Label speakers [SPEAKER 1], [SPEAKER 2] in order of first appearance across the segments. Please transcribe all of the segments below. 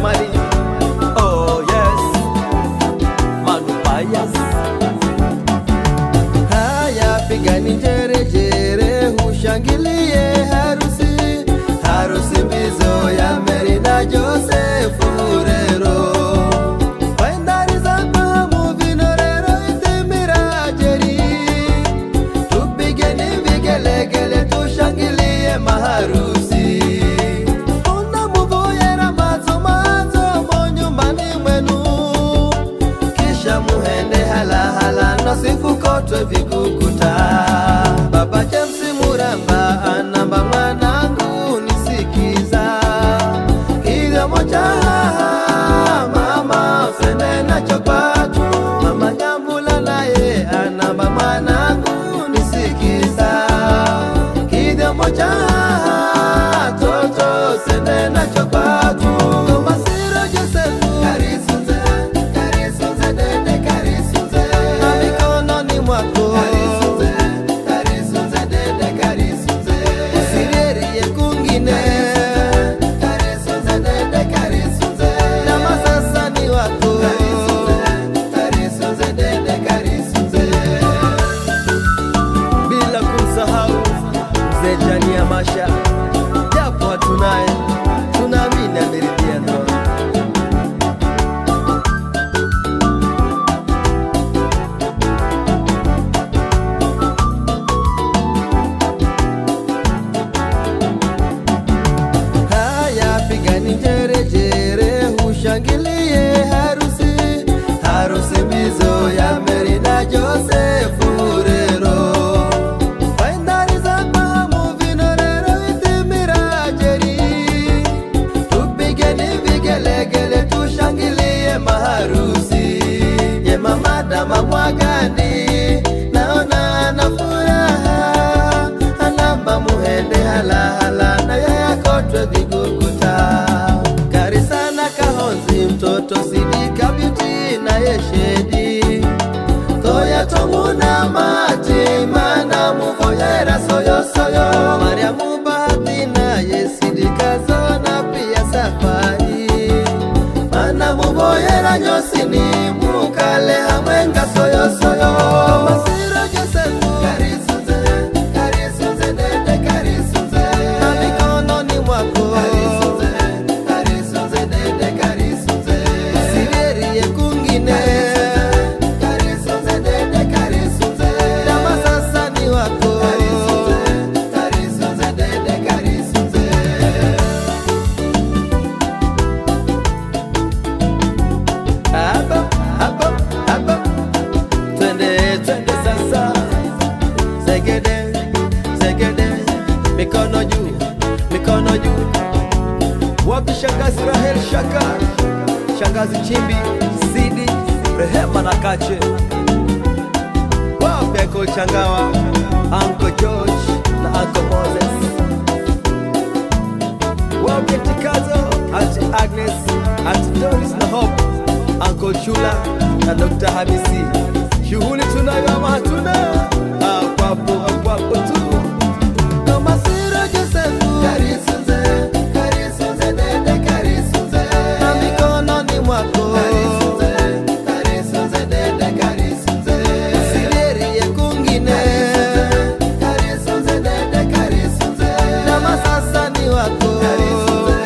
[SPEAKER 1] Mali. Oh yes, Manupayas. Haya pigani jerejere, hushangilie harusi, harusi mbizo ya Mary na Joseph Rero. Waendari zamba muvinorero itimira jeri, tupigeni vigelegele tushangilie maharusi. Una muvoyera mazo mazo monyumbani mwenu, kisha muhende halahala nosifu kotwe vikukuta. Baba James Muramba anamba mwanangu nisikiza, hivyo moja mama usende nacho kwatu. Mama Nyambula naye anamba mwanangu nisikiza, hivyo moja toto usende nacho kwatu. Masiro Joseph karisunze, karisunze dede karisunze, na mikononi mwako karisunze, karisunze dede karisunze, usiririe kungine karisunze dede karisunze, na masasani wako karisunze, karisunze dede karisunze. Bila kumsahau Mzee Jani ya Masha, japo hatunaye tunaamini ameridhia ndoa. Haya pigani jerejere, hushangilie harusi, harusi mbizo ya Mary na Joseph Rero. Waendari zamba muvinorero itimira jeri, tupigeni vigelegele tushangilie maharusi. Ye mama dama Mwagandi naona ana furaha, anamba muhende halahala na yaya kotwe viguguta. Karisana Kahonzi mtoto Sidika Beauty na Yeshedi, Toya Tomuna Mati mana muvoyera soyo soyo. Mariamu Bahati na Yesidika Zona pia Safari, mana muvoyera nyosini mukale hamwenga soyo soyo. Masiro Joseph karisunze, karisunze dede karisunze, na mikononi mwako karisunze, karisunze dede karisunze, usiririe kungine karisunze dede karisunze, na masasani wako karisunze, karisunze dede karisunze. Hapa hapa hapa, twende twende sasa, zegede zegede, mikono juu mikono juu. Wapi shangazi Rahel Shaka, shangazi Chimbi Sidi Rehema na Kache, wapi Uncle Changawa, Uncle George na Uncle Moses, wapi Tikazo, Auntie Agnes, Auntie Doris na Hope, Uncle Chula na Dr. Hamisi. Shughuli tunayo ama hatuna? Hapo tu. Kama Masiro Joseph karisunze, karisunze dede karisunze, na mikononi mwako karisunze, karisunze dede karisunze, usiririe kungine karisunze dede karisunze, na masasani wako karisunze,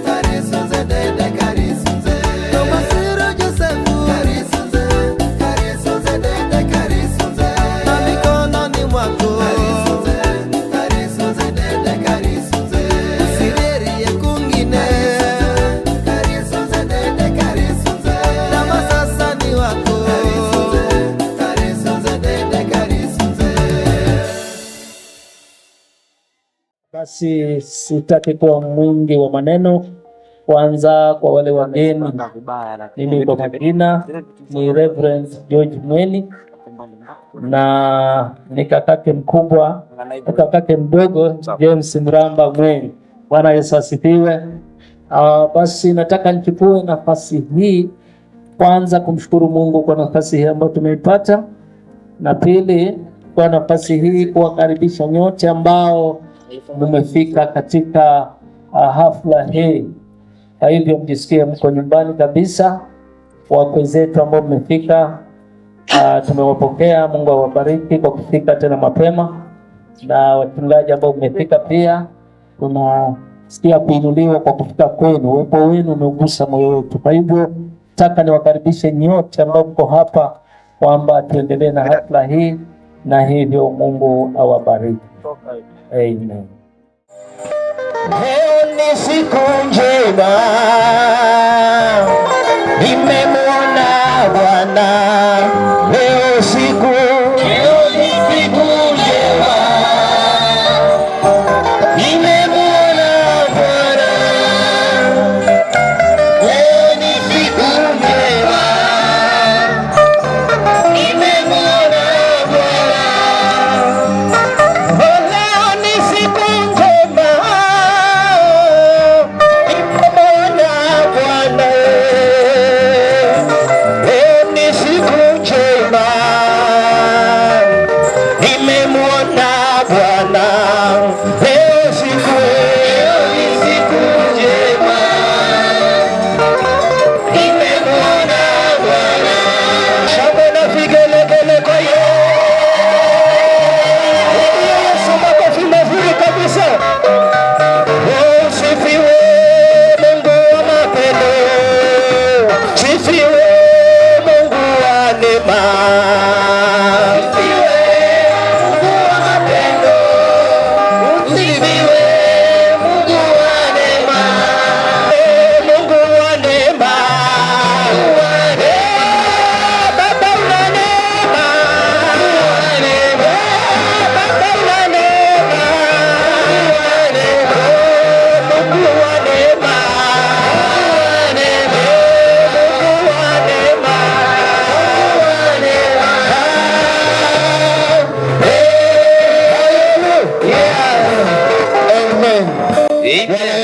[SPEAKER 1] karisunze dede karisunze. Kama Masiro Joseph karisunze, karisunze dede karisunze, na mikononi mwako karisunze, karisunze dede karisunze, usiririe kungine karisunze dede karisunze, na masasani wako karisunze, karisunze dede karisunze.
[SPEAKER 2] Basi sitaki kuwa mwingi wa maneno. Kwanza kwa wale wageni, mimi kwa majina ni Reverend George Mweni, na ni kakake mkubwa, kakake mdogo James Mramba Mweni. Bwana Yesu asifiwe. Basi nataka nichukue nafasi hii kwanza kumshukuru Mungu kwa nafasi hii ambayo tumeipata, na pili kwa nafasi hii kuwakaribisha nyote ambao mmefika katika hafla hii. Kwa hivyo mjisikie mko nyumbani kabisa. Wakwe zetu ambao mmefika, tumewapokea. Mungu awabariki kwa kufika tena mapema, na wachungaji ambao mmefika pia tunasikia kuinuliwa kwa kufika kwenu. Uwepo wenu umegusa moyo wetu. Kwa hivyo nataka niwakaribishe nyote ambao mko hapa kwamba tuendelee na hafla hii, na hivyo Mungu awabariki. Amen.
[SPEAKER 3] Leo ni siku njema, nimemwona Bwana. Leo ni siku njema, nimemwona Bwana. Leo ni siku njema, nimemwona Bwana. Leo ni siku njema,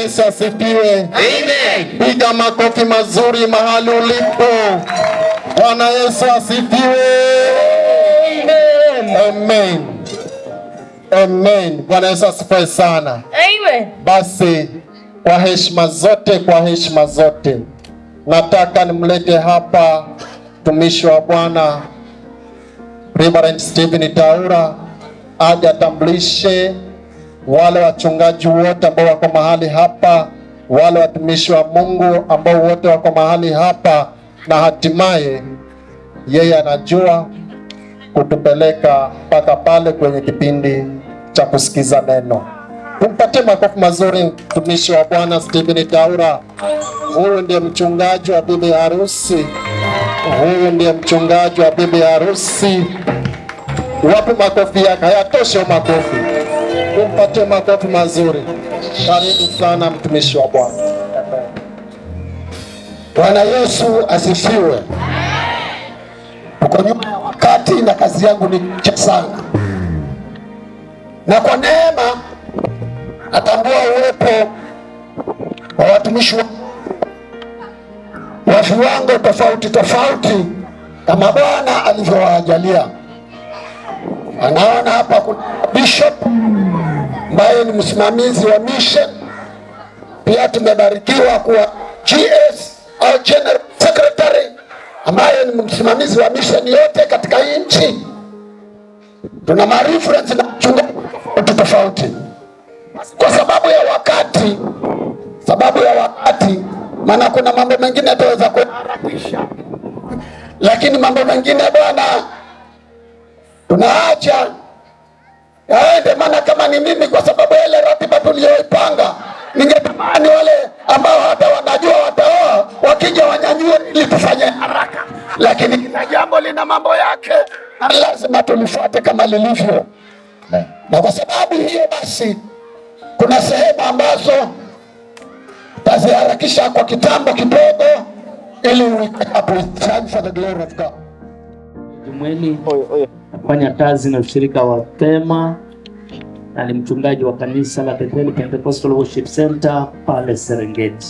[SPEAKER 3] Yesu asifiwe. Amen. Piga makofi mazuri mahali ulipo. Bwana Yesu asifiwe. Amen. Amen. Amen. Bwana Yesu asifiwe sana.
[SPEAKER 4] Amen.
[SPEAKER 3] Basi kwa heshima zote nataka nimlete hapa mtumishi wa Bwana Reverend Stephen Taura aje atambulishe wale wachungaji wote ambao wako mahali hapa, wale watumishi wa Mungu ambao wote wako mahali hapa, na hatimaye yeye anajua kutupeleka mpaka pale kwenye kipindi cha kusikiza neno. Tumpatie makofi mazuri mtumishi wa Bwana Stephen Taura. Huyu ndiye mchungaji wa bibi harusi. Huyu ndiye mchungaji wa bibi harusi. Wapi makofi yake? Hayatosha makofi. Tumpatie makofi mazuri. Karibu sana mtumishi wa Bwana.
[SPEAKER 5] Bwana Yesu asifiwe. Tuko nyuma ya wakati na kazi yangu ni chache sana, na kwa neema natambua uwepo wa watumishi wa viwango tofauti kama Bwana alivyowajalia. Anaona hapa kuna bishop ambaye ni msimamizi wa mission. Pia tumebarikiwa kuwa GS au General Secretary ambaye ni msimamizi wa mission yote katika nchi. Tuna reference na mchungaji tofauti kwa sababu ya wakati, maana kuna mambo mengine tutaweza kuharakisha, lakini mambo mengine Bwana tunaacha yaende. Maana kama ni mimi, kwa sababu ya ile ratiba tuliyoipanga, ningetamani wale ambao hata wanajua wataoa wakija wanyanyue ili tufanye haraka, lakini kila jambo lina mambo yake na lazima tulifuate kama lilivyo. Na kwa sababu hiyo basi, kuna sehemu ambazo taziharakisha kwa kitambo kidogo ili we appreciate for the glory of God.
[SPEAKER 2] Jumweli nafanya kazi na ushirika wa Pema na ni mchungaji wa kanisa la Bethel Pentecostal Worship Center pale Serengeti.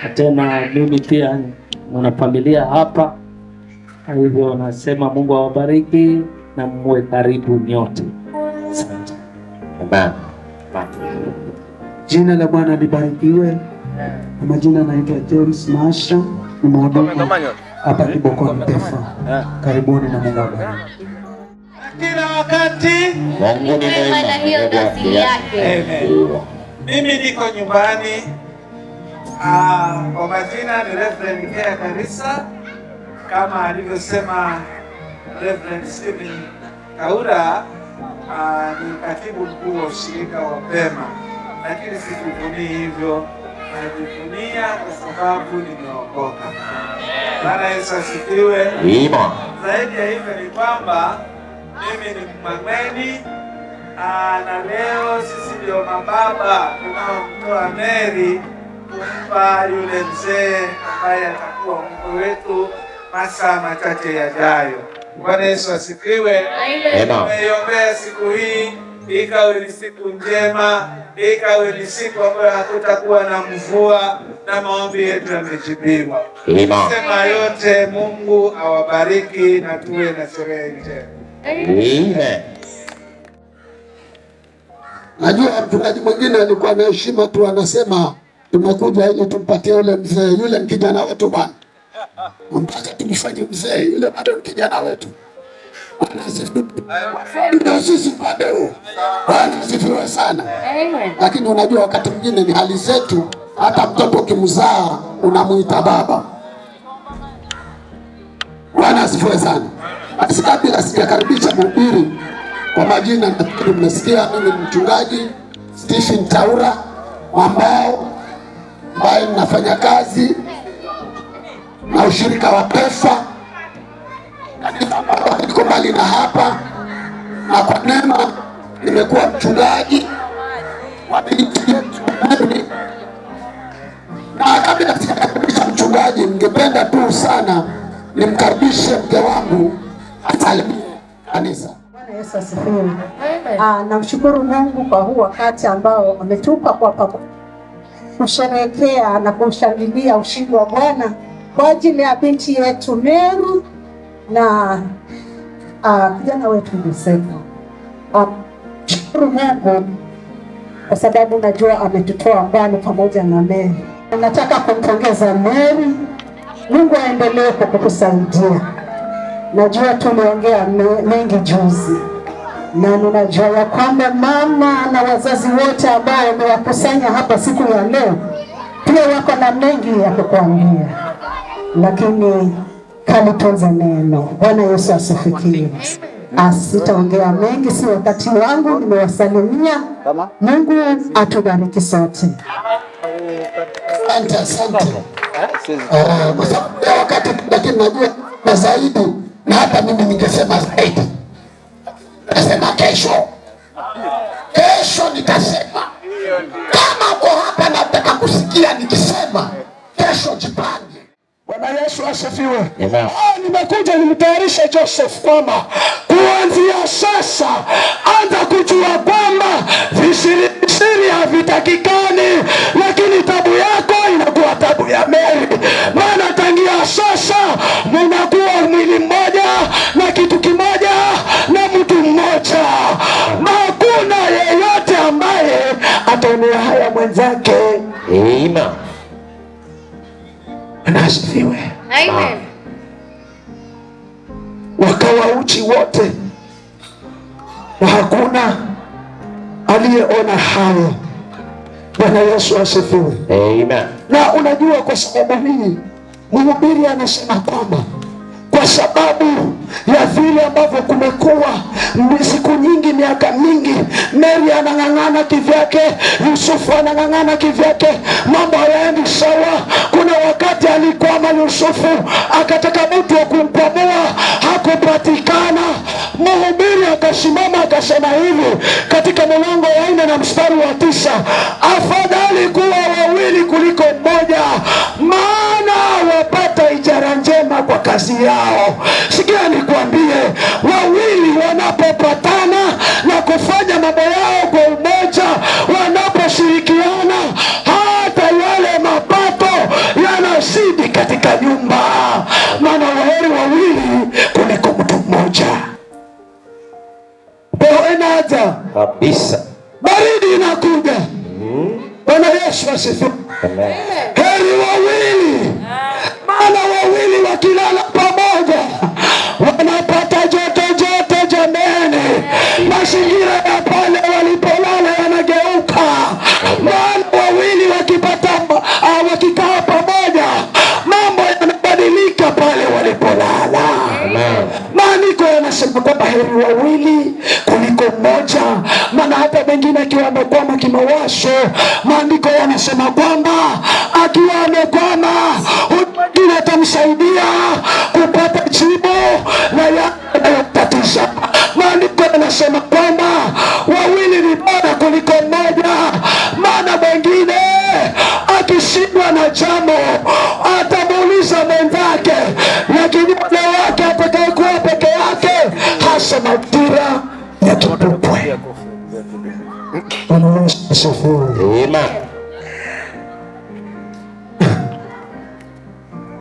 [SPEAKER 2] Na tena mimi pia nina familia hapa. Kwa hivyo nasema Mungu awabariki na muwe karibu nyote. Asante.
[SPEAKER 5] Amen.
[SPEAKER 6] Jina la Bwana libarikiwe.
[SPEAKER 4] Kwa majina naitwa James Masha, ni mhudumu hapa Kibokoni Tefa. Karibuni na Mungu awabariki.
[SPEAKER 6] Kila wakati
[SPEAKER 7] Mungu ni mwema, hiyo ndio asili yake.
[SPEAKER 6] Mimi niko nyumbani. Kwa majina ni Reverend Kea Karisa, kama alivyosema Reverend Stephen Taura, ni katibu mkuu wa ushirika wa Pema, lakini sijivunii hivyo, najivunia kwa sababu nimeokoka. Bwana Yesu asifiwe. Zaidi ya hivyo ni kwamba mimi ni Mangweni, na leo sisi ndio mababa tunaomtoa Mary kumpa yule mzee ambaye atakuwa mkwe wetu masaa machache yajayo. Bwana Yesu asifiwe. Tumeiombea siku hii ikawe ni siku njema, ikawe ni siku ambayo hakutakuwa na mvua na maombi yetu yamejibiwa. Sema yote, Mungu awabariki na tuwe na sherehe njema.
[SPEAKER 5] Najua mchungaji mwingine alikuwa na heshima tu, anasema tumekuja ili tumpatie yule mzee, yule kijana wetu bwana. Mpaka tumfanye mzee, yule bado ni kijana wetu. Ndio sisi pande huu. Bwana asifiwe sana. Lakini unajua wakati mwingine ni hali zetu, hata mtoto ukimzaa unamuita baba. Bwana asifiwe sana. Basi kabla sijakaribisha mhubiri, kwa majina nafikiri mmesikia, mimi ni mchungaji Stephen Taura ambao ambaye ninafanya kazi na ushirika wa PEFA. Niko mbali na hapa, na kwa neema nimekuwa mchungaji wa binti yetu. Na kabla sijakaribisha mchungaji, ningependa tu sana nimkaribishe mke wangu asalimie kanisa.
[SPEAKER 8] Bwana Yesu asifiwe. Namshukuru Mungu kwa huu wakati ambao ametupa kwa pamoja kusherehekea na kumshangilia ushindi wa Bwana kwa ajili ya binti yetu Mary na kijana wetu Joseph. Shukuru Mungu kwa sababu najua ametutoa mbali pamoja na Mary. Nataka kumpongeza Mary. Mungu aendelee kukusaidia. Najua tuliongea mengi juzi, na ninajua ya kwamba mama na wazazi wote ambao wamewakusanya hapa siku ya leo pia wako na mengi ya kukuambia, lakini kalitunza neno. Bwana Yesu asifiwe. Sitaongea mengi, si wakati wangu, nimewasalimia. Mungu atubariki sote.
[SPEAKER 5] Asante. Kwa sababu ya wakati, lakini najua na zaidi, na hata mimi ningesema zaidi. Nasema kesho nitasema. Kama uko hapa nataka kusikia nikisema kesho, jipange. Bwana Yesu asifiwe. Nimekuja nimtayarishe Joseph kwamba kuanzia sasa anza kujua kwamba visiri havitakikani, lakini tabu yako inakuwa tabu ya Mary. Maana tangia sasa mnakuwa mwili mmoja na kitu kimoja na mtu mmoja. Hakuna yeyote ambaye ataonea haya mwenzake. Amen. Anasifiwe.
[SPEAKER 7] Amen.
[SPEAKER 5] Wakawa uchi wote na hakuna aliyeona hayo. Bwana Yesu asifiwe. Amen. Na unajua kwa sababu hii mhubiri anasema kwamba kwa sababu ya vile ambavyo kumekuwa siku nyingi, miaka mingi, Mary anang'ang'ana kivyake, Yusufu anang'ang'ana kivyake, mambo hayaendi sawa. Kuna wakati alikwama Yusufu, akataka mtu wa kumpamua, hakupatikana. Mhubiri akasimama akasema hivi katika mlango wa 4 na mstari wa 9, afadhali kuwa wawili kuliko mmoja, maana wapata ijara njema kwa kazi yao. Sikia nikwambie, wawili wanapopatana na kufanya mambo yao kwa umoja, wanaposhirikiana, hata yale mapato yanazidi katika nyumba. Maana waheri wawili kuliko mtu mmoja. Leo inaja kabisa, baridi inakuja. Bwana Yesu asifiwe. Heri wawili, maana wawili wakilala pamoja wanapata joto. Jameni, mazingira ya pale walipolala yanageuka, maana wawili wakikaa pamoja mambo yanabadilika pale walipolala. Maandiko yanasema kwamba heri wawili kuliko mmoja, maana hata mengine akiwa amekwama kimawazo, maandiko yanasema kwamba akiwa amekwama mwingine atamsaidia kupata jibu na yanayotatiza. Maandiko yanasema kwamba wawili ni bora kuliko mmoja, maana mwingine akishindwa na jambo atamuuliza mwenzake, lakini ule wake atakayekuwa peke yake hasa majira ya kipupwe.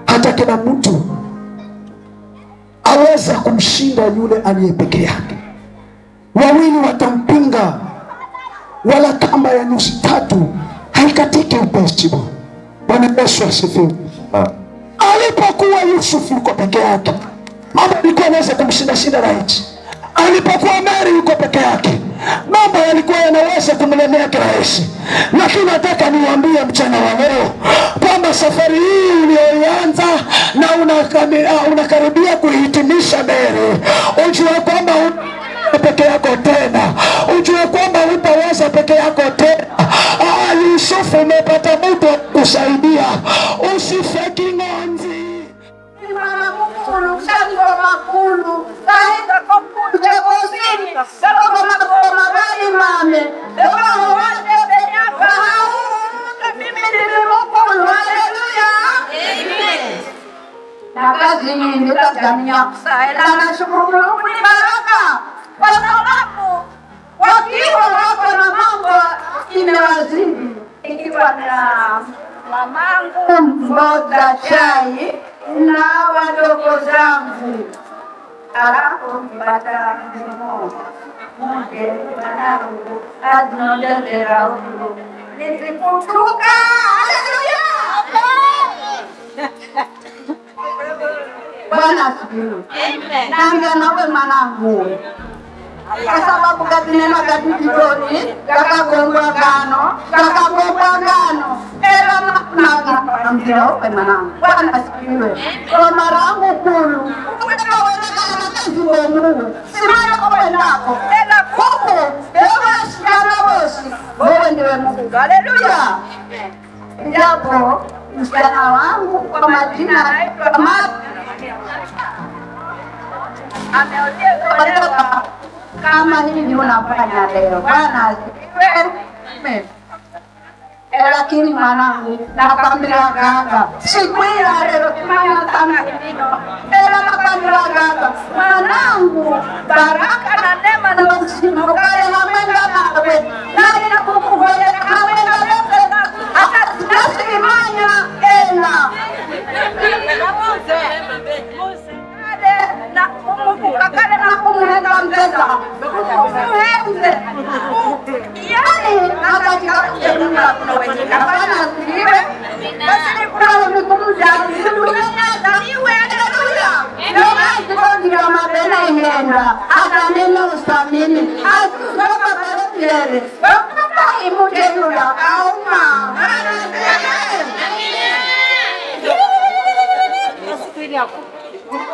[SPEAKER 5] Hata kila mtu aweza kumshinda yule aliye peke yake. Wawili watampinga, wala kamba ya nyuzi tatu haikatiki upesi. Bwana Yesu asifiwe. Alipokuwa Yusufu yuko peke yake, mambo yalikuwa yanaweza kumshinda rahisi. Alipokuwa Mary yuko peke yake, mambo yalikuwa yanaweza kumlemea kirahisi. Lakini nataka niwaambie mchana wa leo kwamba safari hii uliyoanza na unakaribia kuhitimisha Mary, ujue kwamba peke yako tena, ujue kwamba utaweza peke yako tena. Yusufu umepata mtu kusaidia, usifeki ngonzi.
[SPEAKER 9] Mwana mkulu, shango makulu, kaenda kompulu jekosini, salogo makoma gani mame, ewa wate penyaka hau, mimi nilimokulu, haleluya. Amen. Na kazi nyingi tatamia kusaila na shukuru ni baraka, kwa sababu wakiwa wako na mambo imewazidi. Ikiwa na mamangu mboga chai na wadogo zangu, alafu mpata mmoja mke mwanangu azinodendera ulu nizikutuka. Haleluya. Bwana asifiwe. Naambia nawe mwanangu, kwa sababu kati neno kati kitoni kakagongwa gano ela na mteo mwanangu. Bwana asifiwe. Kwa marangu kulu ukawelekana na kazi wa Mungu simaya kwendako ela kuku ewa shikana bosi wewe ndiwe Mungu. Haleluya. Japo msichana wangu kwa majina kama ameolewa kama hivi unafanya leo. Bwana asifiwe. Lakini mwanangu nakwambia gaga siku ile leo kimanya sana kilino. Nakwambia gaga mwanangu, baraka na neema na uzima ukale na mwenda nawe nani na kukugoja na mwenda yote hata tunasimanya ela na Mungu kakale na kumwenda mteza muhenze yani akatika kujenga kuna wenye kafanya siwe basi kuna mkumja dunia niwe. Haleluya. Ndio ndio mabena ihenda hata neno usamini atusoka pale wakati imutendula auma.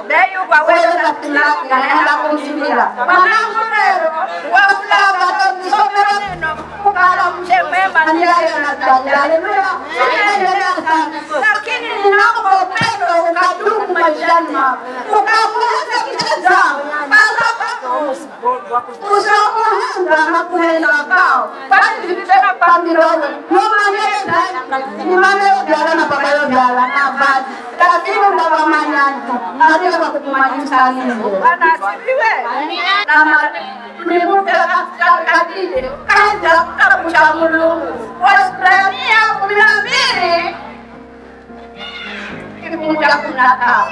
[SPEAKER 9] Leo waweza kulaka naenda kumsikia mwanangu leo wafulaka tusomera neno kukala mshemema ni yeye anataja. Haleluya. Lakini ninaomba upendo ukadumu maishani mwako, ukamuweza kicheza usakuhenda na kuhenda kao basi vitena pamirowe nimameo vyala na papayo vyala na basi lakini unavamanyantu nariyo wakutumanyisa ningu. Bwana asifiwe. Na nimuke kakadide kaja kakamusha Mulungu Waebrania 12 kifungu cha 15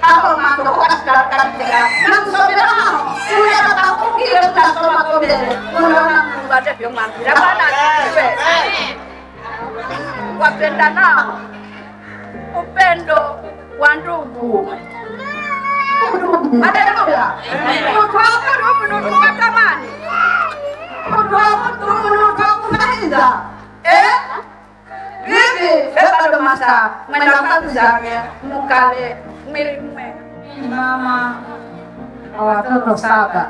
[SPEAKER 9] hapo mambo kwa katika na kusomea hao kuna kakukile utasoma kwa mbele unaona Mungu atapia mambo. Bwana asifiwe. wapendanao, upendo wa ndugu. Haleluya. Tunatamani tunakumaliza hivi bado masaa mwenda kazi zake mkale milimume.
[SPEAKER 10] Ni mama wa watoto 7.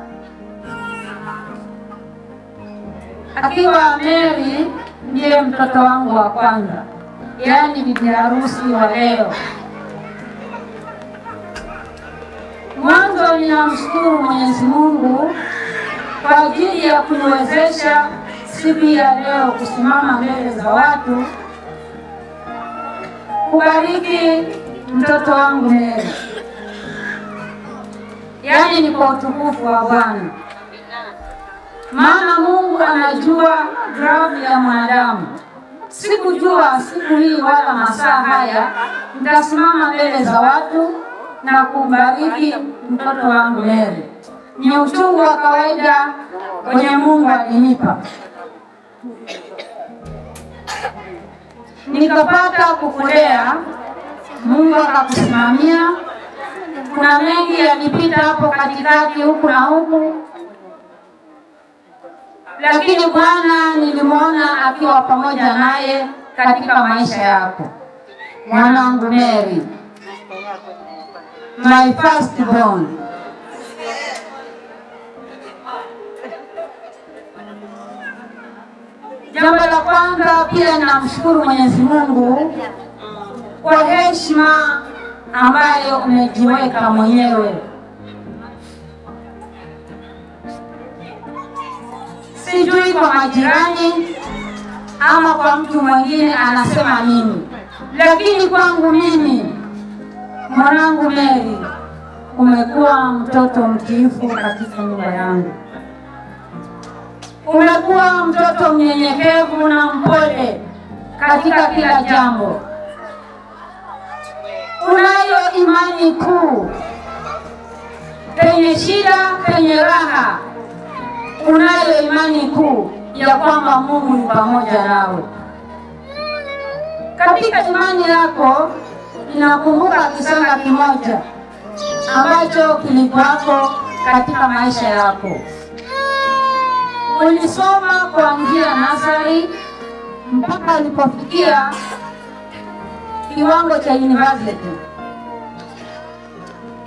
[SPEAKER 10] Akiwa Mary ndiye mtoto wangu wa kwanza, yaani bibi harusi wa leo. Mwanzo ninamshukuru Mwenyezi Mungu kwa ajili ya kuniwezesha siku ya leo kusimama mbele za watu kubariki mtoto wangu Mary. Yaani ni kwa utukufu wa Bwana. Maana Mungu anajua drive ya mwanadamu. Sikujua siku hii wala masaa haya nitasimama mbele za watu na kumbariki mtoto wangu Mary. Ni uchungu wa kawaida kwenye Mungu alinipa. Nikapata kukulea, Mungu akakusimamia. Kuna mengi yalipita hapo katikati huku na huku, lakini Bwana nilimwona akiwa pamoja naye katika maisha yako. Mwanangu Mary, my first born. Jambo la kwanza pia namshukuru Mwenyezi Mungu kwa heshima ambayo umejiweka mwenyewe. Sijui kwa majirani ama kwa mtu mwingine anasema nini, lakini kwangu mimi, mwanangu Mary, umekuwa mtoto mtiifu katika nyumba yangu. Umekuwa mtoto mnyenyekevu na mpole katika kila jambo. Unayo imani kuu, penye shida, penye raha. Unayo imani kuu ya kwamba Mungu ni pamoja nawe. Katika imani yako ninakumbuka kisanga kimoja ambacho kilikuwako katika maisha yako. Ulisoma kuanzia nasari mpaka ulipofikia kiwango cha university.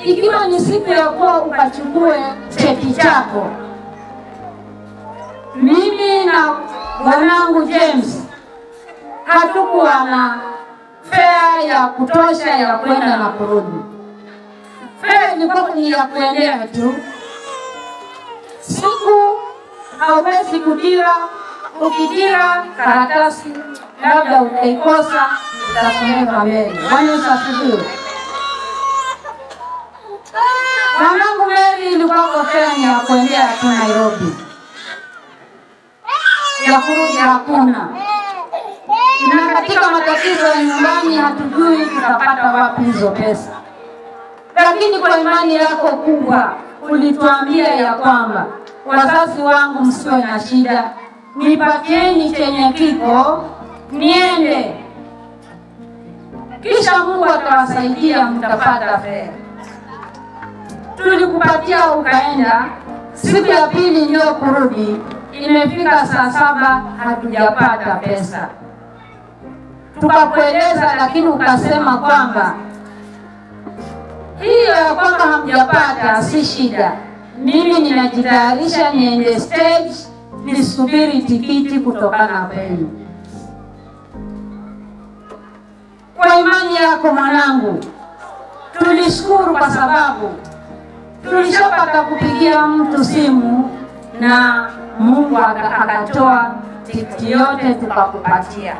[SPEAKER 10] Ikiwa ni siku ya kuwa ukachukue cheti chako, mimi na mwanangu James hatukuwa na fare ya kutosha ya kwenda na kurudi. Fare ilikuwa ni ya kuendea tu. Siku hauwezi kudira, ukidira karatasi labda utaikosa, utasomeka mbele. Bwana asifiwe. Mwanangu Mary ilikuwa fare ya kuendea tu Nairobi, ya kurudi hakuna. Na katika matatizo ya nyumbani hatujui tutapata wapi hizo pesa. Lakini kwa imani yako kubwa ulituambia ya kwamba wazazi wangu msiwe na shida, nipatieni chenye kiko niende, kisha Mungu atawasaidia mtapata fedha. Tulikupatia ukaenda. Siku ya pili ndio kurudi, imefika saa 7 hatujapata pesa. Tukakueleza, lakini ukasema kwamba hiyo ya kwamba hamjapata si shida. Mimi ninajitayarisha niende stage nisubiri tikiti kutokana kwenu. Kwa imani yako mwanangu, tulishukuru kwa sababu tulishapata kupigia mtu simu na Mungu akatoa tikiti yote tukakupatia.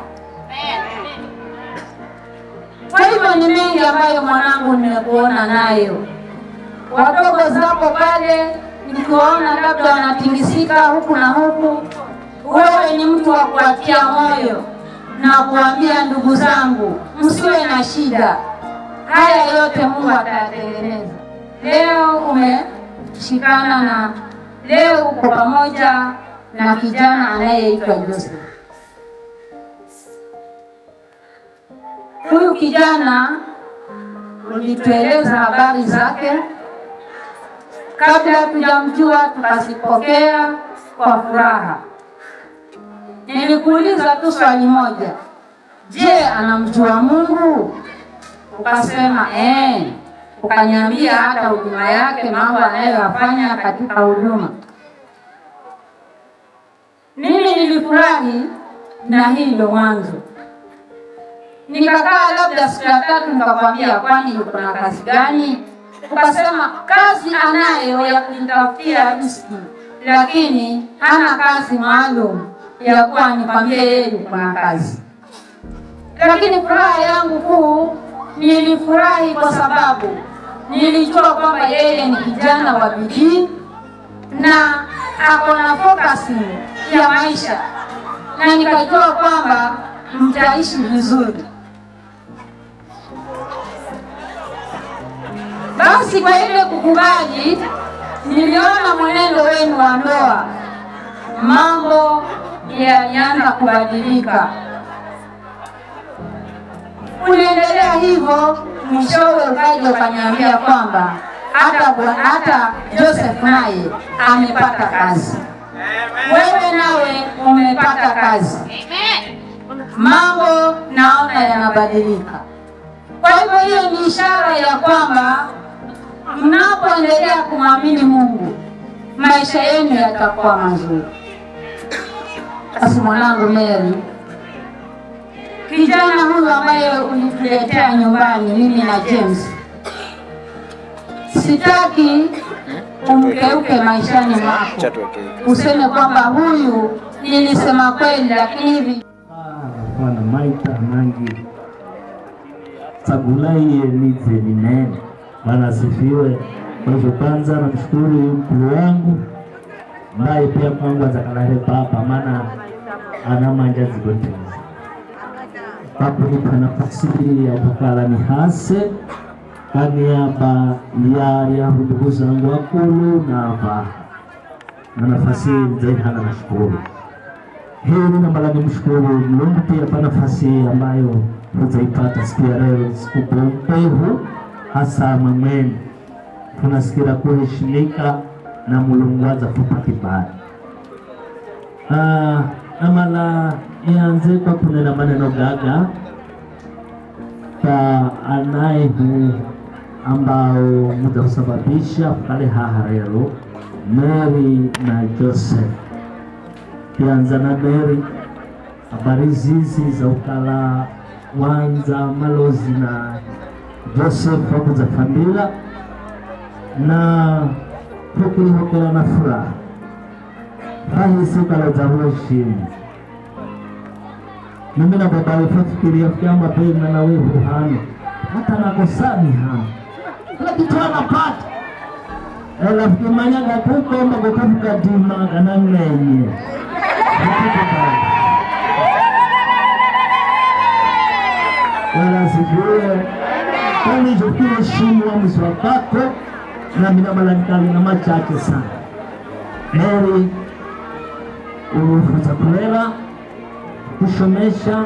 [SPEAKER 10] Kwa hivyo ni mengi ambayo mwanangu nimekuona nayo. Wadogo zako pale nikiwaona labda wanatingisika huku na huku, wewe ni mtu wa kuatia moyo na kuambia ndugu zangu msiwe na shida. Haya yote Mungu atayatengeneza. Leo umeshikana na leo uko pamoja na kijana anayeitwa Joseph. Huyu kijana ulitueleza habari zake, kabla tujamjua tukazipokea kwa furaha. Nilikuuliza tu swali moja, je, anamjua Mungu? Ukasema ukaniambia hata huduma yake, mambo anayoyafanya katika huduma. Mimi nilifurahi na hilo mwanzo. Nikakaa labda siku ya 3 nikakwambia, kwani yuko na kazi gani? Ukasema kazi anayo ya kujitafutia riziki, lakini hana kazi maalum ya kuwa nikwambie yeye yuko na kazi. Lakini furaha yangu kuu, nilifurahi kwa sababu nilijua kwamba yeye ni kijana wa bidii na ako na focus ya maisha, na nikajua kwamba mtaishi vizuri. Basi kwa ile kukubali, niliona mwenendo wenu wa ndoa, mambo yalianza kubadilika. Uliendelea hivyo, mwishowe ukaja ukaniambia kwamba hata Joseph naye amepata kazi. Wewe nawe umepata kazi. Mambo naona yanabadilika. Kwa hivyo hiyo ni ishara ya kwamba mnapoendelea kumwamini Mungu, maisha yenu yatakuwa mazuri. Basi mwanangu Mary, kijana huyu ambaye ulituletea nyumbani, mimi na James, sitaki umkeuke maishani mwako, useme kwamba huyu nilisema kweli, lakini hivi
[SPEAKER 2] Bwana maita mangi tabulaye nize ninene. Bwana asifiwe. Kwa hivyo kwanza namshukuru mkuu wangu ambaye pia kwangu azakalale papa, maana ana manja zigoteza papo nipa nafasi ya ukakala ni hase kwa niaba ya ndugu zangu wakulu na nafasi nzaihana nashukuru. Hili nambala ni mshukuru Mungu pia kwa nafasi ambayo tuzaipata siku ya leo, siku mpehu hasa mwemweni. Tunasikira kuheshimika na Mulungu aza tupa kibali. Amala ianze kwa kunena maneno gaga kwa anayehu ambao muda kusababisha kale haharelo Mary na Joseph. Kianza na Mary, habari zizi za ukala wanza malozi na Joseph wakuza familia na tukihokela na furaha hahisi kala za heshimu. Mimi na baba alifikiria kwamba penda na wewe hana hata nakosani hana kila kitu anapata ela kimanya ngakuko mbago kafuka dima kana ngenye wala sijue kwani jokile shimu wa mswapako na mina malanikali na machache sana. Mary urufuza kulela kushomesha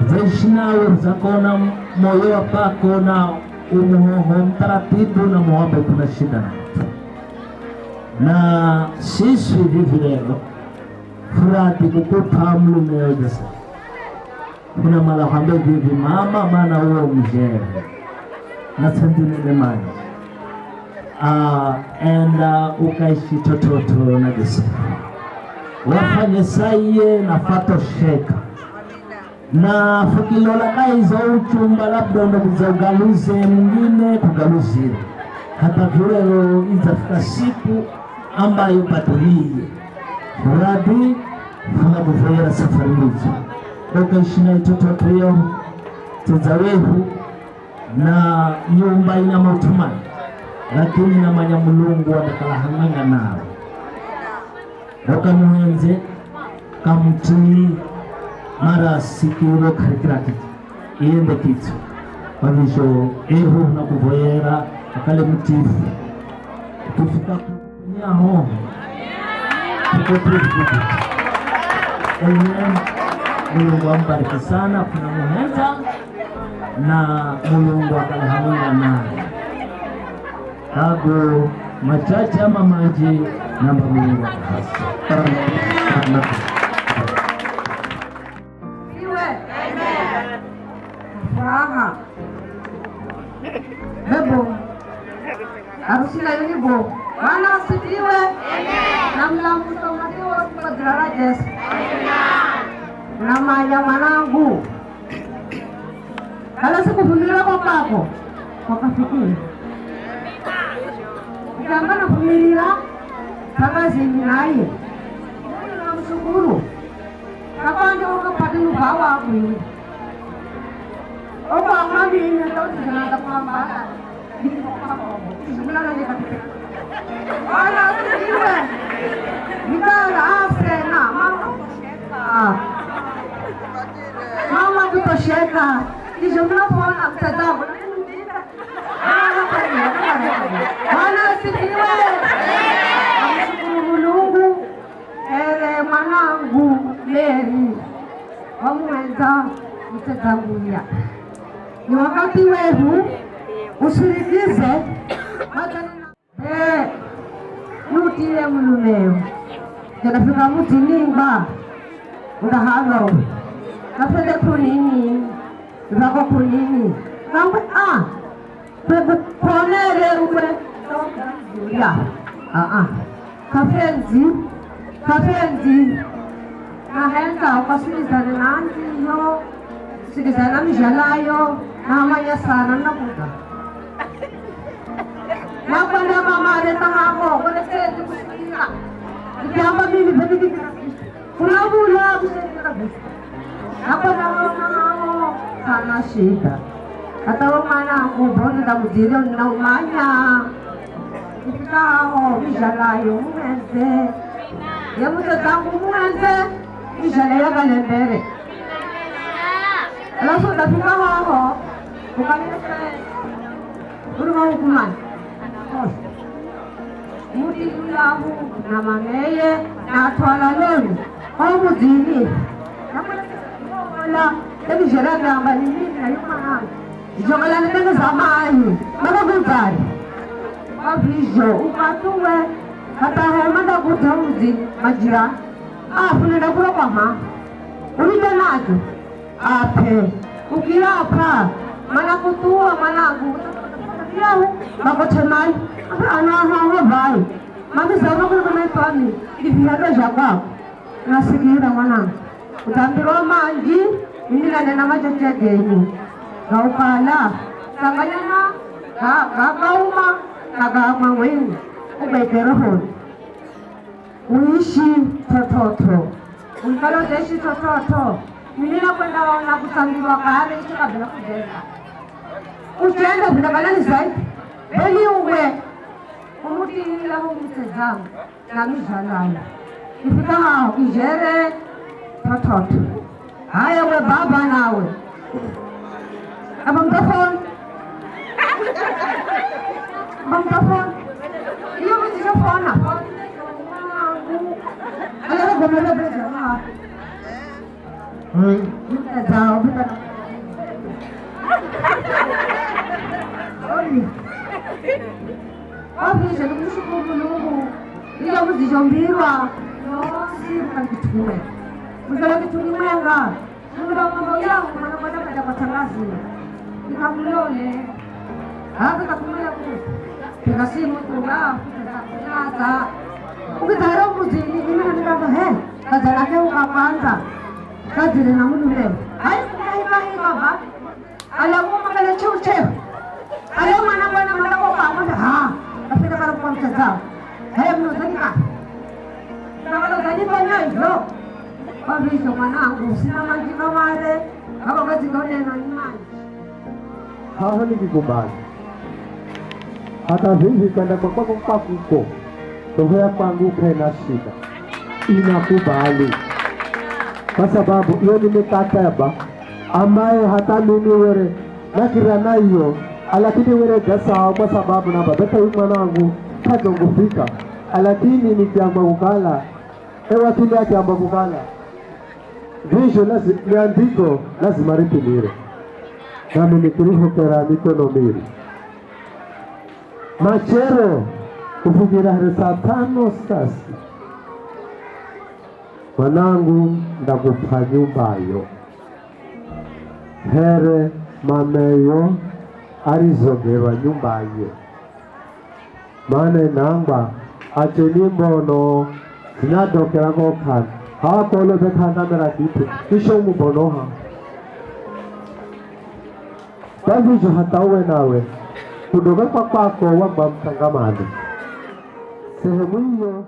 [SPEAKER 2] zaishi nawe uzakona moyo wapako na umuhoho mtaratibu na muombe kuna shida na sisi hivi leo furati kukupa mlume Joseph. Kuna mala kwambe hivi mama maana uo mjere na sendine mani ukaishi tototo na Joseph wafanye saye na fato sheka na fukilola kaiza uchumba labda ndakuza ugaluze mwingine kugaluzile hata vilelo izafika siku ambayo patulie muradi funabuvera safari mwizu ukaishi na itototo yo tezawehu na nyumba ina mautumani, lakini na manya Mulungu atakalahamanga nao wakamuhenze kamutii mara sikiro karikira kitu iende kitu wanisho ehu na kuvoyera akale mutifu kufika kunyaho tukotufu Mulungu ambariki sana. Kuna muhenza na Mulungu akalihamuna naye ago machache ama maji namba Mulungu akahasa.
[SPEAKER 9] Furaha bebo harusi na yubo Bwana asifiwe. Na mlambuto madiwa kwa daraja na maya mwanangu kala sikuvumilia kwa pako kwa kafikiri kama na vumilia kama zinaye na mshukuru kama ndio ukapata nubawa hapo opa mami ni ndio tunaanza kwamba Bwana asifiwe. Nikala afena mama kutosheka kisha mnapoona mtazamo Bwana asifiwe. Namshukuru Mungu mwanangu Mary wamweza mtatangulia. Ni wakati wetu usirikize nutile mulumeo janafika muti nimba udahalo napende kunini ivako kunini nambe pebuponere uwe ya kafenzi nahenda ukasilizane nanziyo sikizana mijalayo namanya sana nakuda nakwenda mama aleta hapo kwa sisi kusikia jambo mimi bado kuna bula kusaidia kabisa nakwenda mama sana shida hata mwana kubona da mudile na umanya ikao bijalayo mwenze yamuta tangu mwenze bijalayo balembere alafu tafika hapo ukanisa uruma hukumani muti yulahu na mameye na atwala loni au mudini nakola ebi jerebe amba ni mimi na yuma jogala nende zamani baba gutari abijo ukatuwe hata hemanda kutauzi majira funenda kula kwa ulije nacho ape ukilapa mana kutua managu yao makotemai anahawa vai mami sana kuna mtani hiviada jaba nasikia mwanangu utambiro manji mimi nena machache geni gaukala tanganyana gagauma gagama wengi ubekero ho uishi tototo ukalo deshi tototo mimi nakwenda na kusangiwa kale hicho kabla kujenga ukienda vinabana zaidi bali uwe umuti ila mtazamo na mizalala ifika hao kijere tototo haya we baba nawe abamtafon iyo mtafona ala gomela beza mtazao bila Obisha kumshukuru Mungu ila mzijombirwa yosi mkitume mzala kitunimwenga ndio mambo yangu mnakwenda kwa matangazo nikamlole hata takumela kwa simu tunga kutangaza ukitaro muzini mimi nataka kaza lake ukaanza kazi na Mungu leo hai baba alamu makala chuche alamu anakwenda mwana kwa pamoja napenda kana kwa mtazao haya mnazalika na wala zalifanya hivyo kwa hivyo mwanangu sina majina wale kama kazi ngone na imani
[SPEAKER 3] haho nikikubali hata hivi kwenda kwa kuko tohea kwangu kana shida inakubali kwa sababu hiyo ni mikataba ambayo hata mimi wewe nakirana hiyo lakini wewe gasa kwa sababu na babeta mwanangu hata ngufika lakini nikiamba kukala ewa kile akiamba kukala visho lazima liandiko lazima litimire
[SPEAKER 11] nami nikirihokera mikono miri machero kuvugira hari saa 5 sasi mwanangu ndagupa nyumbayo here mameyo arizogerwa nyumbaye mane nangwa ache nimbono sinadokera gokana hakolo bekandamera kitu kisho mubonoha bavujo hatawe nawe kudoga kwako wamba mtangamano sehemu hiyo.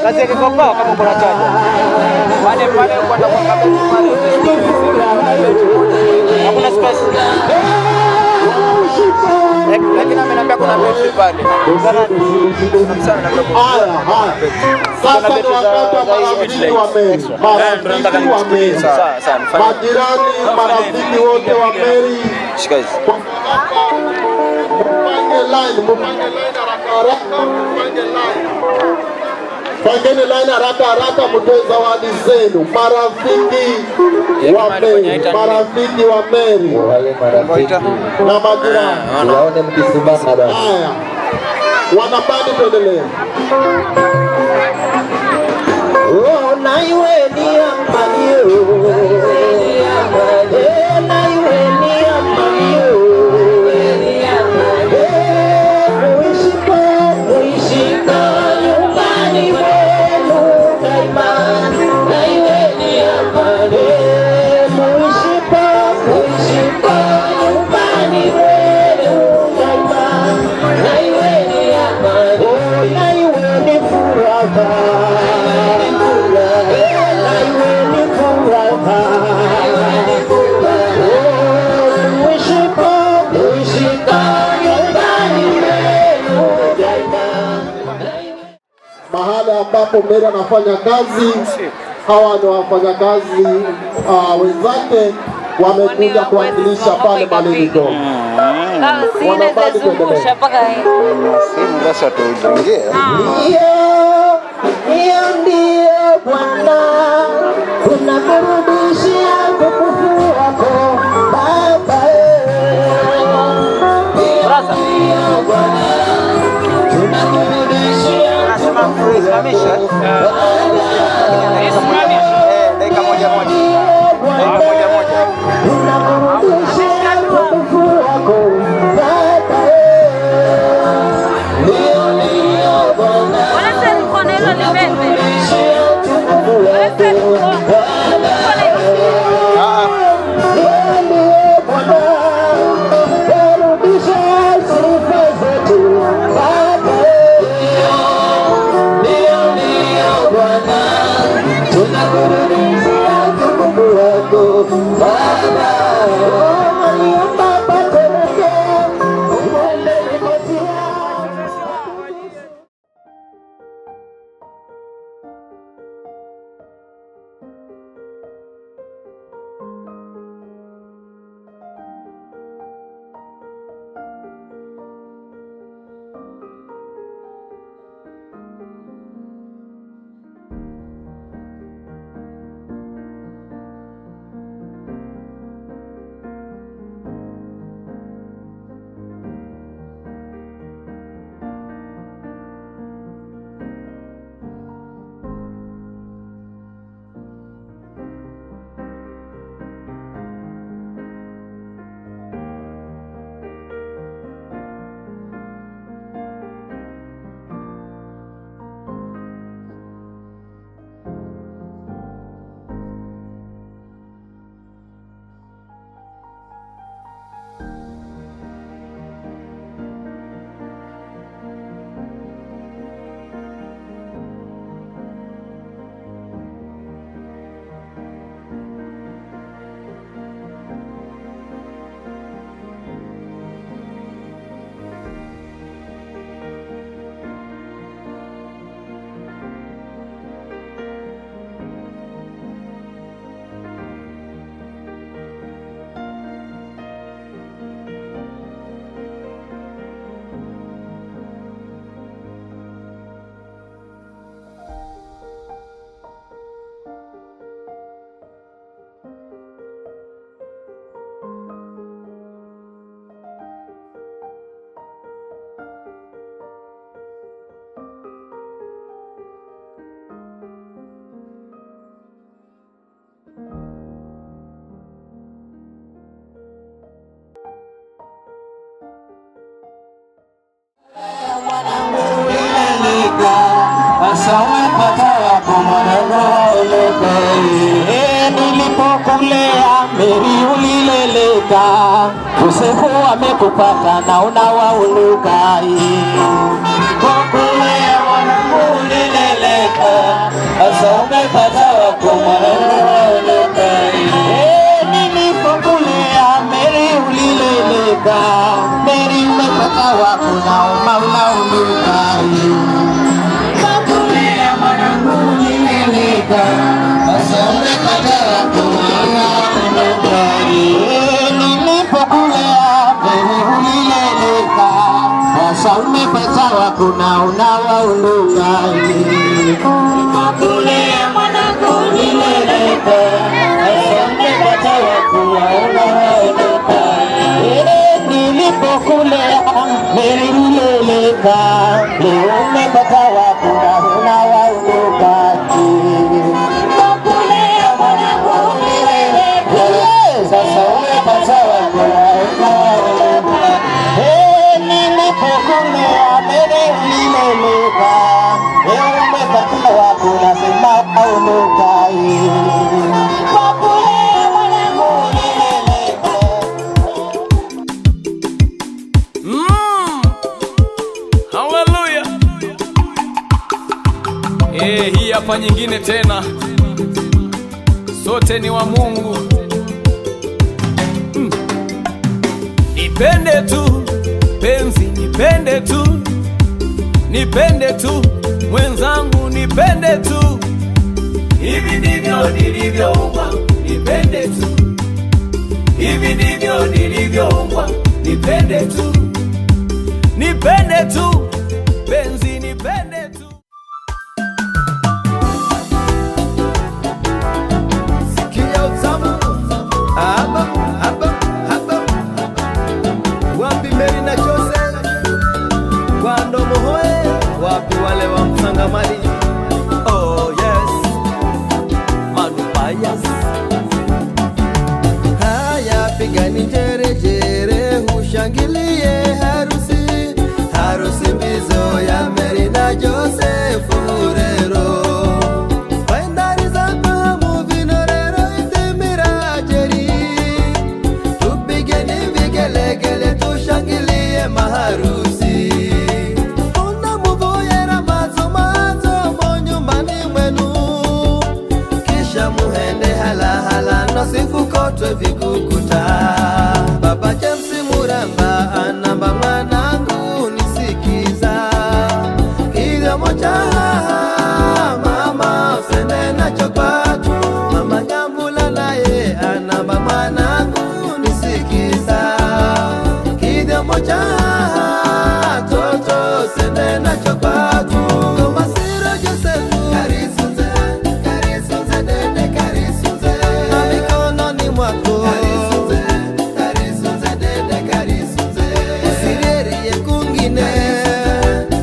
[SPEAKER 12] Kazi yake kwa kama kuna chaja. Wale kwenda kwa kabisa pale. Hakuna space. Lakini ameniambia kuna beti pale. Sana na beti.
[SPEAKER 3] Sasa ndio marafiki wa Mary. Majirani, marafiki wote wa Mary.
[SPEAKER 12] Shikazi.
[SPEAKER 3] Pangeni line haraka mtoe zawadi zenu. Marafiki wa Mary, marafiki wa Mary na majirani.
[SPEAKER 12] Naone mkisimama basi.
[SPEAKER 3] Haya. Wanabadi tuendelee.
[SPEAKER 12] Oh, na iwe ni amani.
[SPEAKER 3] Mahali ambapo Mary anafanya kazi, hawa ni wafanyakazi wenzake wamekuja kuwakilisha pale Baliliko. Wanabali kuendelea.
[SPEAKER 12] Simu sasa tuingie.
[SPEAKER 11] Hiyo ndiyo Bwana, tunakurudishia utukufu wako Baba. Hiyo Bwana, tunakurudishia utukufu wako
[SPEAKER 12] Dakika moja moja.
[SPEAKER 11] tunakurudishia utukufu wako Baba. Hiyo Bwana, nilipokulea Meri ulileleka, Yosefu amekupata na unawauluka. Nilipokulea mwanangu ulileleka, sasa umepata wako unawauluka. Nilipokulea Meri ulileleka, Meri umepata wako na unawauluka. Umepata wakuna unawauluka. Nilipokulea mwanangu nileleka, umepata wakuna unawauluka. Nilipokulea Meri nileleka, umepata wakuna unawauluka. Nilipokulea mwanangu nileleka, sasa umepata wakuna unawauluka. Nilipokulea Meri ulileleka, umepata wako nasema unauluka. Nilipokulea mwanangu ulileleka.
[SPEAKER 13] Haleluya. Hii hapa nyingine tena. Sote ni wa Mungu. Nipende tu penzi, nipende tu, nipende tu mwenzangu, nipende tu, hivi ndivyo nilivyoumbwa, nipende tu, hivi ndivyo nilivyoumbwa. Nipende tu, nipende tu, penzi nipende tu.
[SPEAKER 1] Sikia utamu, haba, haba, haba. Wapi Mary na Jose, Kwando Mohoe, wapi wale wa Msangamani? Oh yes, Manubayas. Haya pigani jere jere, hushangilie harusi, harusi mbizo ya Mary na Jose Furero. Waendari za pahamu vinorero itimira jeri, tupigeni vigelegele tushangilie maharusi. Una muvoyera mazo mazo mo nyumbani mwenu, kisha muhende hala hala nasifu kotwe vikukuta. Baba James Muramba anamba mwanangu nisikiza, hivyo moja mama usende nacho kwatu. Mama Nyambula naye anamba mwanangu nisikiza, hivyo moja toto usende nacho kwatu. Komasiro Josefu karisunze, karisunze dede karisunze, na mikononi mwako karisunze, karisunze dede karisunze, usiririe kungine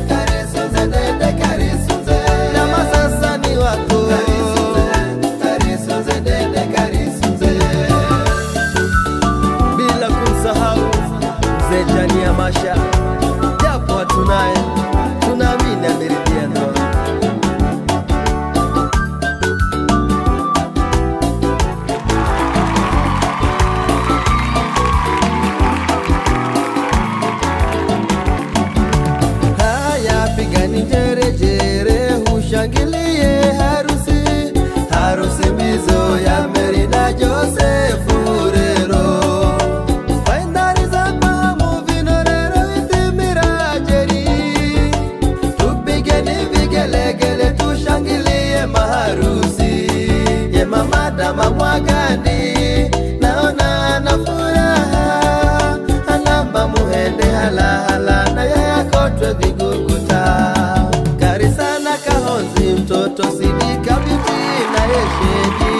[SPEAKER 1] karisunze dede karisunze, na masasa ni wako karisunze, karisunze dede karisunze. Bila kumsahau Mzee Jani ya Masha, japo hatunaye tunaamini ameridhia ndoa. Haya pigani jere jere, hushangilie harusi, harusi mbizo ya Mary na Jose Furero. Waendari za pahamu vinorero itimira jeri, tupigeni vigelegele tushangilie maharusi. Ye mama Dama Mwagani naona ana furaha, anamba muhende hala hala na yaya kotwe viguguta. Karisa na Kahonzi mtoto Sidika Biti na Yeshedi,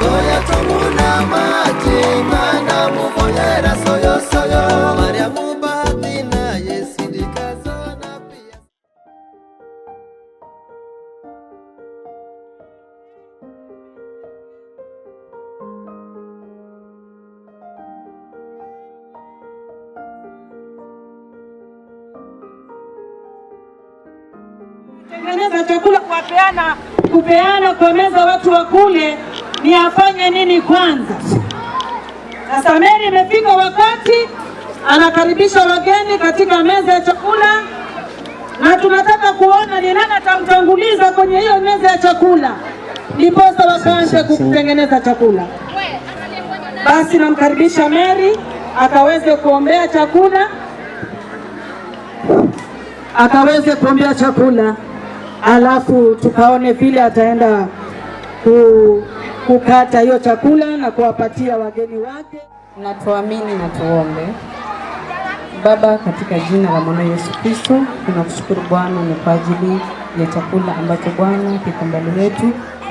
[SPEAKER 1] Goya Tomuna Mati mana muvoyera soyo soyo. Mariamu Bahati na Yesidika zona pia.
[SPEAKER 14] Tengeneza chakula kupeana kwa meza watu wakule, ni afanye nini kwanza? Sasa Mary imefika wakati anakaribisha wageni katika meza ya chakula, na tunataka kuona ni nani atamtanguliza kwenye hiyo meza ya chakula, ndiposa wakaanze kutengeneza chakula. Basi namkaribisha Mary akaweze kuombea chakula, alafu tukaone vile ataenda kukata hiyo chakula na kuwapatia wageni wake.
[SPEAKER 15] Na tuamini na tuombe. Baba, katika jina la mwana Yesu Kristo, tunakushukuru Bwana ni kwa ajili ya chakula ambacho Bwana kiko mbele yetu.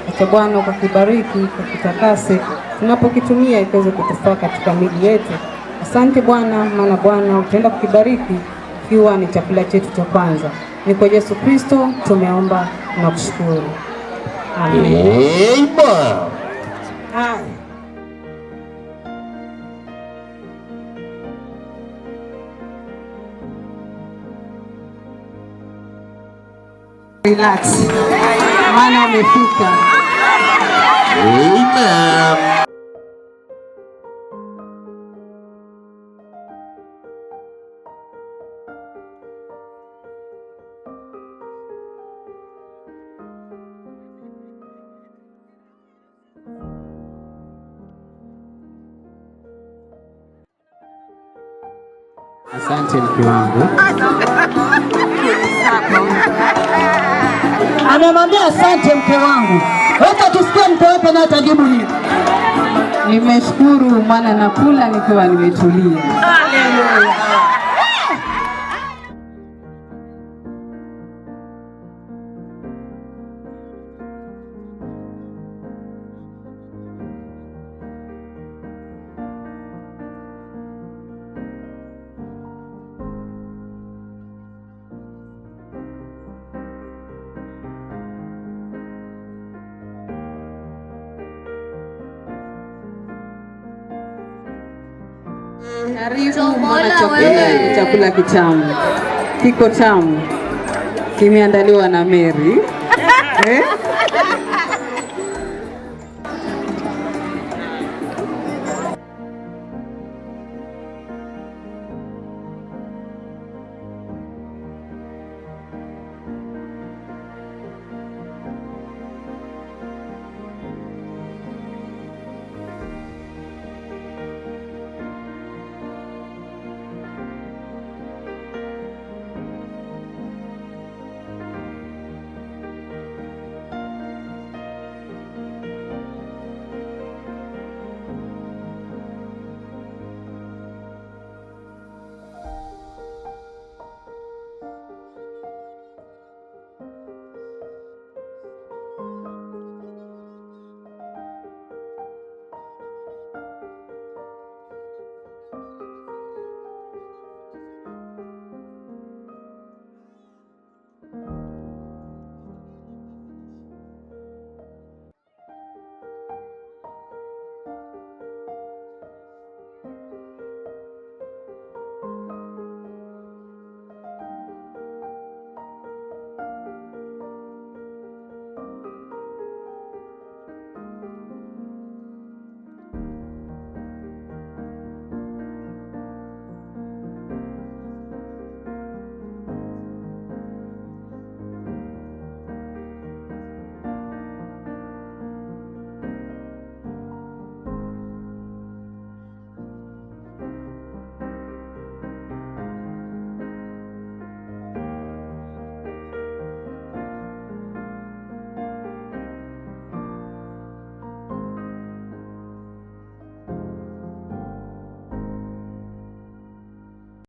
[SPEAKER 15] Acha Bwana ukakibariki, ukakitakase, tunapokitumia ikaweze kutufaa katika miili yetu. Asante Bwana, maana Bwana utaenda kukibariki ikiwa ni chakula chetu cha kwanza. Ni kwa Yesu Kristo tumeomba na kushukuru. Amen.
[SPEAKER 14] Amen.
[SPEAKER 8] Relax. Maana umefika.
[SPEAKER 5] Amen.
[SPEAKER 11] Asante mke wangu.
[SPEAKER 8] Anamwambia asante mke wangu. Wacha tusikie mke wako na atajibu nini.
[SPEAKER 15] Nimeshukuru maana nakula nikiwa nimetulia.
[SPEAKER 14] Haleluya.
[SPEAKER 15] Karibu mwana chakula, chakula kitamu. Kiko tamu. Kimeandaliwa na Mary.